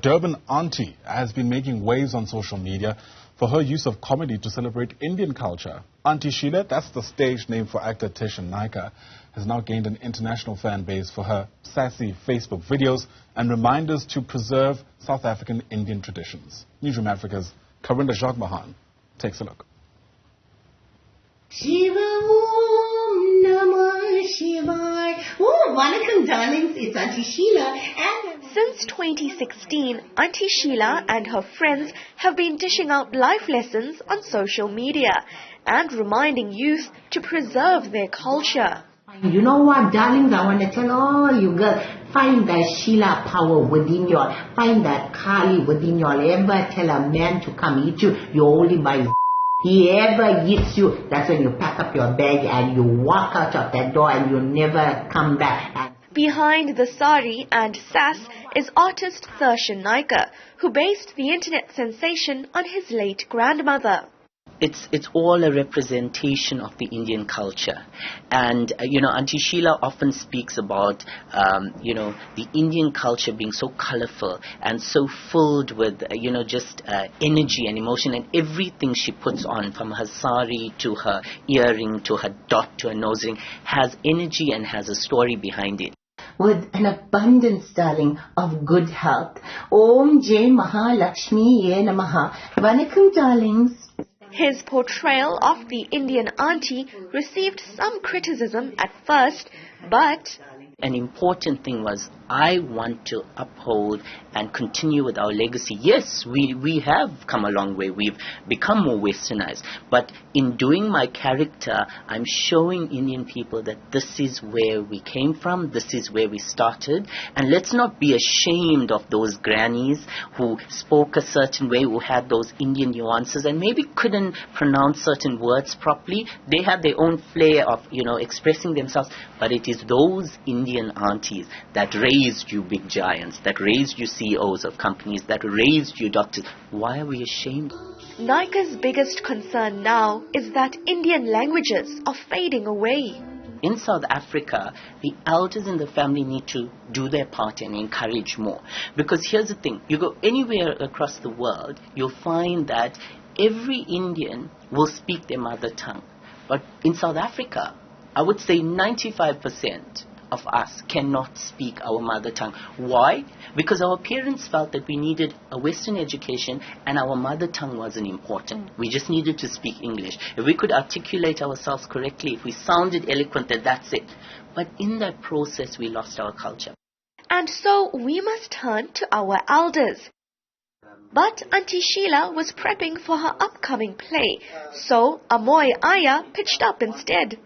Durban Aunty has been making waves on social media for her use of comedy to celebrate Indian culture. Aunty Sheila, that's the stage name for actor Tish and Naika, has now gained an international fan base for her sassy Facebook videos and reminders to preserve South African Indian traditions. Newzroom Afrika's Karinda Jagmohan takes a look. Shiva Om Namah Shivaya. Oh, Vanakkam darlings, it's Aunty Sheila. Since 2016, Aunty Sheila and her friends have been dishing out life lessons on social media and reminding youth to preserve their culture. You know what, darlings, I want to tell all you girls, find that Sheila power within you. Find that Kali within you. Ever tell a man to come eat you, you only buy. He ever eats you, that's when you pack up your bag and you walk out of that door and you never come back. Behind the sari and sass is artist Darshan Naika, who based the internet sensation on his late grandmother. It's all a representation of the Indian culture. And, Aunty Sheila often speaks about, the Indian culture being so colorful and so filled with, energy and emotion. And everything she puts on, from her sari to her earring to her dot to her nose ring, has energy and has a story behind it. With an abundance, darling, of good health. Om Jai Mahalakshmi Ye Namaha. Vanakkam, darlings. His portrayal of the Indian auntie received some criticism at first, but an important thing was, I want to uphold and continue with our legacy. Yes, we have come a long way. We've become more westernized. But in doing my character, I'm showing Indian people that this is where we came from, this is where we started. And let's not be ashamed of those grannies who spoke a certain way, who had those Indian nuances and maybe couldn't pronounce certain words properly. They have their own flair of, expressing themselves. But it is those Indian aunties that raised you big giants, that raised you CEOs of companies, that raised you doctors. Why are we ashamed? Naika's biggest concern now is that Indian languages are fading away. In South Africa, the elders in the family need to do their part and encourage more. Because here's the thing, you go anywhere across the world, you'll find that every Indian will speak their mother tongue. But in South Africa, I would say 95% of us cannot speak our mother tongue. Why? Because our parents felt that we needed a Western education and our mother tongue wasn't important. We just needed to speak English. If we could articulate ourselves correctly, if we sounded eloquent, then that's it. But in that process, we lost our culture. And so we must turn to our elders. But Aunty Sheila was prepping for her upcoming play, so Amoy Aya pitched up instead.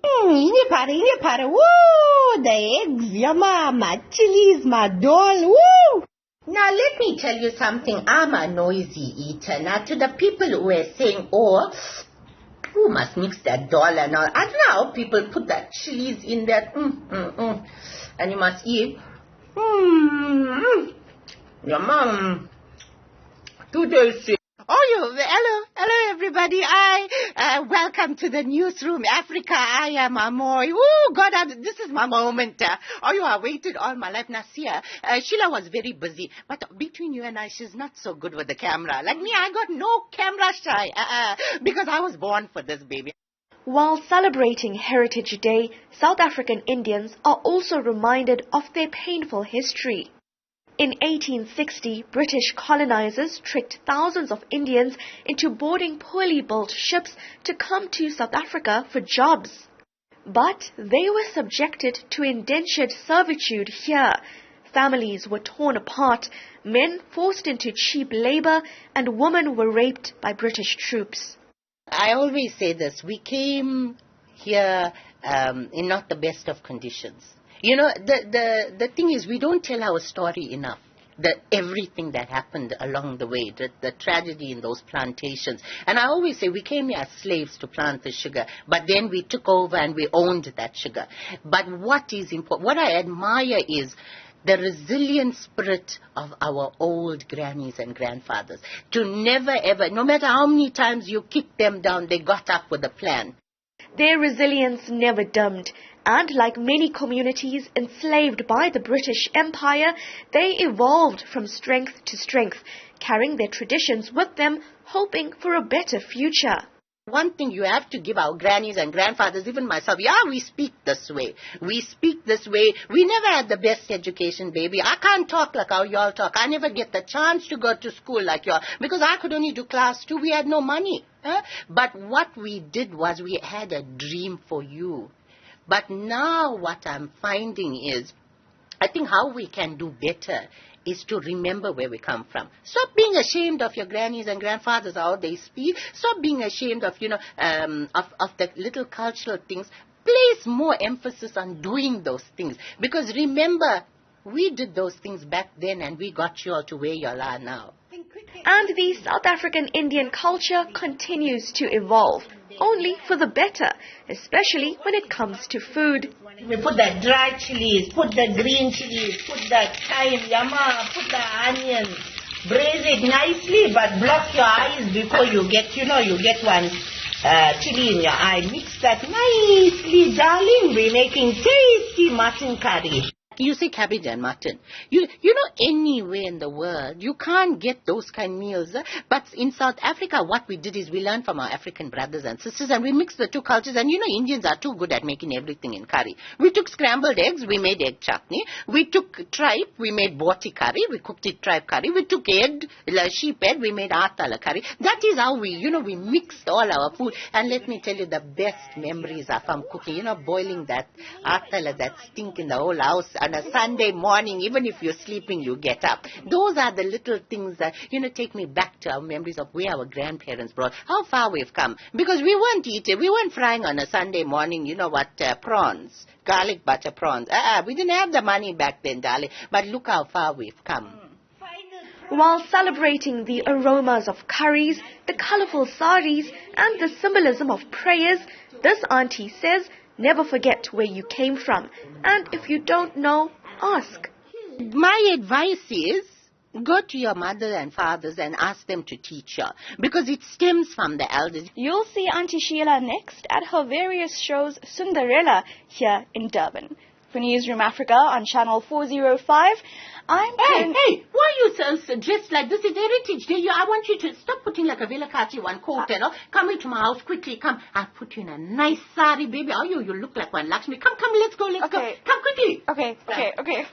Ini para, woo! The eggs, yama, my chilies, my doll, woo! Now let me tell you something, I'm a noisy eater. Now to the people who are saying, who must mix that doll and all, I don't know how people put that chilies in that, and you must eat, yama, 2 days. Hello everybody. Welcome to the Newzroom Afrika. I am Amoy. Oh God, this is my moment. I waited all my life. Now see, Sheila was very busy, but between you and I, she's not so good with the camera. Like me, I got no camera shy, because I was born for this, baby. While celebrating Heritage Day, South African Indians are also reminded of their painful history. In 1860, British colonizers tricked thousands of Indians into boarding poorly built ships to come to South Africa for jobs. But they were subjected to indentured servitude here. Families were torn apart, men forced into cheap labor, and women were raped by British troops. I always say this, we came here in not the best of conditions. The thing is, we don't tell our story enough. Everything that happened along the way, the tragedy in those plantations. And I always say, we came here as slaves to plant the sugar, but then we took over and we owned that sugar. But what is important, what I admire is the resilient spirit of our old grannies and grandfathers. To never ever, no matter how many times you kicked them down, they got up with a plan. Their resilience never dimmed, And like many communities enslaved by the British Empire, they evolved from strength to strength, carrying their traditions with them, hoping for a better future. One thing you have to give our grannies and grandfathers, even myself, yeah, we speak this way. We speak this way. We never had the best education, baby. I can't talk like how y'all talk. I never get the chance to go to school like y'all because I could only do class 2. We had no money. But what we did was we had a dream for you. But now what I'm finding is, I think how we can do better is to remember where we come from. Stop being ashamed of your grannies and grandfathers, how they speak. Stop being ashamed of, of the little cultural things. Place more emphasis on doing those things. Because remember, we did those things back then and we got you all to where you all are now. And the South African Indian culture continues to evolve, only for the better, especially when it comes to food. We put the dry chilies, put the green chilies, put the thyme, yama, put the onions, braise it nicely, but block your eyes before you get, you get one chili in your eye. Mix that nicely, darling. We're making tasty mutton curry. You say cabbage and mutton. You know, anywhere in the world, you can't get those kind of meals. But in South Africa, what we did is we learned from our African brothers and sisters and we mixed the two cultures. And Indians are too good at making everything in curry. We took scrambled eggs, we made egg chutney. We took tripe, we made boti curry. We cooked it tripe curry. We took sheep head, we made atala curry. That is how we mixed all our food. And let me tell you, the best memories are from cooking. Boiling that atala, that stink in the whole house. On a Sunday morning, even if you're sleeping, you get up. Those are the little things that, take me back to our memories of where our grandparents brought, how far we've come. Because we weren't frying on a Sunday morning, prawns, garlic butter prawns. We didn't have the money back then, darling. But look how far we've come. While celebrating the aromas of curries, the colorful saris, and the symbolism of prayers, this auntie says, never forget where you came from. And if you don't know, ask. My advice is, go to your mother and fathers and ask them to teach you. Because it stems from the elders. You'll see Aunty Sheila next at her various shows Cinderella here in Durban. For Newzroom Afrika on channel 405, I'm Hey, why are you so dressed like this? It's Heritage Day. I want you to stop putting like a Velakachi one coat, Come into my house quickly. Come, I'll put you in a nice sari, baby. Oh, you look like one Lakshmi. Come, let's go. Come quickly. Okay.